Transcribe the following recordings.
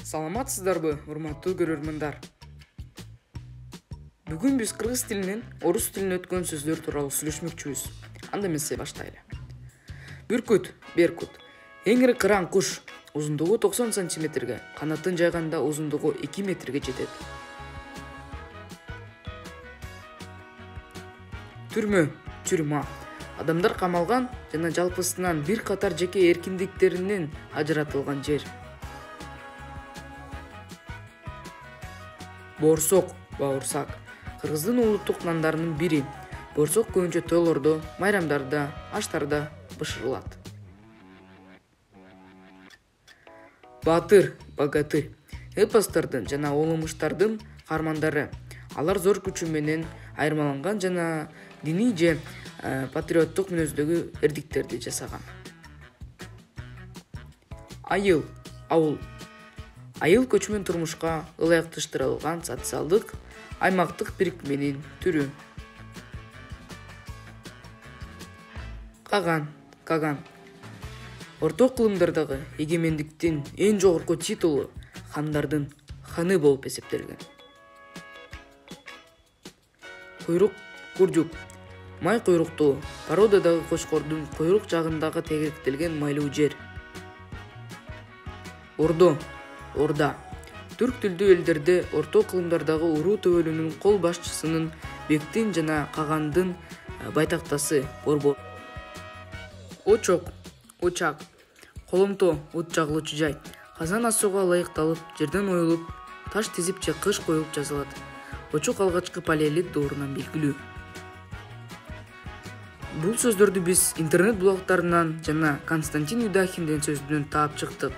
Саламатсыздарбы, урматтуу көрөрмандар. Бүгүн биз кыргыз тилинен орус тилине өткөн сөздөр тууралуу сүйлөшмөкчүбүз. Анда эмесе баштайлы. Бүркүт, беркут. Эң ири кыран куш, узундугу 90 сантиметрге, канатын жайганда узундугу 2 метрге жетет. Түрмө, тюрьма. Адамдар камалган жана жалпысынан бир катар жеке эркиндиктеринен ажыратылган жер. Борсок, бауырсак. Кыргыздын улуттук нандарынын бири. Борсок көбүнчө тойлордо, майрамдарда, аштарда бышырылат. Батыр, богатырь. Эпостордун жана улумуштардын каармандары. Алар зор күчү менен айырмаланган жана диний же патриоттук мүнөздөгү эрдиктерди жасаган. Айыл, ауыл. Айыл көчмөн турмушка ылайыкташтырылган социалдык, аймактык бирикменин түрү. Каган, каган. Орто кылымдардагы эгемендиктин эң жогорку титулу хандардын ханы болуп эсептелген. Куйрук, курдюк. Май куйруктуу, породадагы кочкордун куйрук жагындагы тегеректелген майлуу жер. Ордо, орда. Түрк тилдүү элдерде орто кылымдардагы уруу төбөлүнүн кол башчысынын бектин жана кагандын байтактасы борбор. Очок, очак. Коломто, от жагылуучу жай. Казан асууга ылайыкталып, жерден оюлуп, таш тизип же кыш коюлуп жазылат. Очок алгачкы палеолит доорунан белгилүү. Бул сөздөрдү биз интернет блогтарынан жана Константин Юдахиндин сөзүнөн таап чыктык.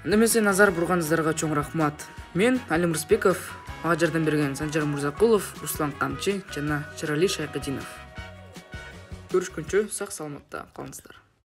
Немесе назар бурганыңыздарга чоң рахмат. Мен Алим Рысбеков, мага жардам берген Санжар Мурзакулов, Руслан Камчы жана Чырали Шайкыдинов. Көрүшкөнчө сак саламатта калыңыздар.